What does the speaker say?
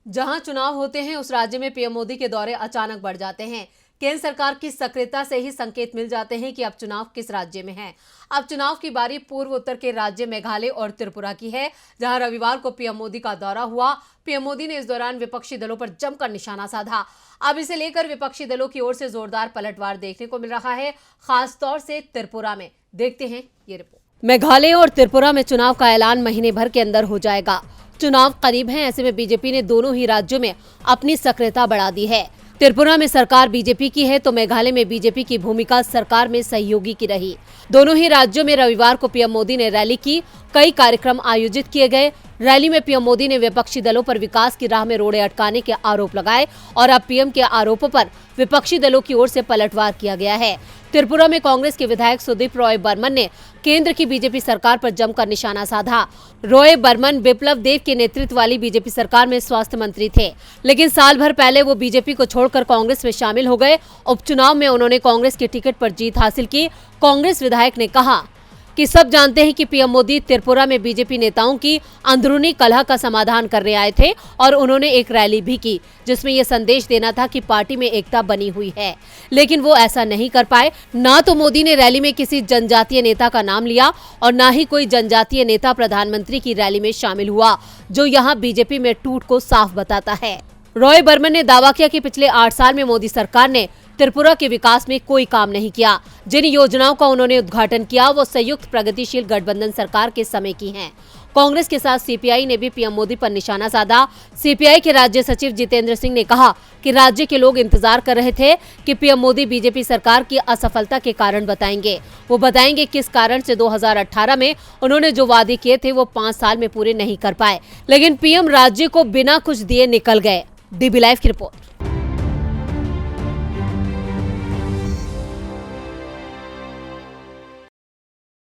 जहां चुनाव होते हैं उस राज्य में पीएम मोदी के दौरे अचानक बढ़ जाते हैं। केंद्र सरकार की सक्रियता से ही संकेत मिल जाते हैं कि अब चुनाव किस राज्य में है। अब चुनाव की बारी पूर्व उत्तर के राज्य मेघालय और त्रिपुरा की है, जहां रविवार को पीएम मोदी का दौरा हुआ। पीएम मोदी ने इस दौरान विपक्षी दलों पर जमकर निशाना साधा। अब इसे लेकर विपक्षी दलों की ओर से जोरदार पलटवार देखने को मिल रहा है, खासतौर से त्रिपुरा में। देखते हैं ये रिपोर्ट। मेघालय और त्रिपुरा में चुनाव का ऐलान महीने भर के अंदर हो जाएगा। चुनाव करीब हैं, ऐसे में बीजेपी ने दोनों ही राज्यों में अपनी सक्रियता बढ़ा दी है। त्रिपुरा में सरकार बीजेपी की है तो मेघालय में बीजेपी की भूमिका सरकार में सहयोगी की रही। दोनों ही राज्यों में रविवार को पीएम मोदी ने रैली की, कई कार्यक्रम आयोजित किए गए। रैली में पीएम मोदी ने विपक्षी दलों पर विकास की राह में रोड़े अटकाने के आरोप लगाए और अब पीएम के आरोपों पर विपक्षी दलों की ओर से पलटवार किया गया है। त्रिपुरा में कांग्रेस के विधायक सुदीप रॉय बर्मन ने केंद्र की बीजेपी सरकार पर जमकर निशाना साधा। रॉय बर्मन बिप्लब देब के नेतृत्व वाली बीजेपी सरकार में स्वास्थ्य मंत्री थे, लेकिन साल भर पहले वो बीजेपी को छोड़कर कांग्रेस में शामिल हो गए। उपचुनाव में उन्होंने कांग्रेस की टिकट पर जीत हासिल की। कांग्रेस विधायक ने कहा कि सब जानते हैं कि पीएम मोदी त्रिपुरा में बीजेपी नेताओं की अंदरूनी कलह का समाधान करने आए थे और उन्होंने एक रैली भी की जिसमें यह संदेश देना था कि पार्टी में एकता बनी हुई है, लेकिन वो ऐसा नहीं कर पाए। ना तो मोदी ने रैली में किसी जनजातीय नेता का नाम लिया और ना ही कोई जनजातीय नेता प्रधानमंत्री की रैली में शामिल हुआ, जो यहाँ बीजेपी में टूट को साफ बताता है। रॉय बर्मन ने दावा किया कि पिछले 8 साल में मोदी सरकार ने त्रिपुरा के विकास में कोई काम नहीं किया। जिन योजनाओं का उन्होंने उद्घाटन किया वो संयुक्त प्रगतिशील गठबंधन सरकार के समय की हैं। कांग्रेस के साथ सीपीआई ने भी पीएम मोदी पर निशाना साधा। सीपीआई के राज्य सचिव जितेंद्र सिंह ने कहा कि राज्य के लोग इंतजार कर रहे थे कि पीएम मोदी बीजेपी सरकार की असफलता के कारण बताएंगे। वो बताएंगे किस कारण से 2018 में उन्होंने जो वादे किए थे वो 5 साल में पूरे नहीं कर पाए, लेकिन पीएम राज्य को बिना कुछ दिए निकल गए। डीबी लाइव की रिपोर्ट।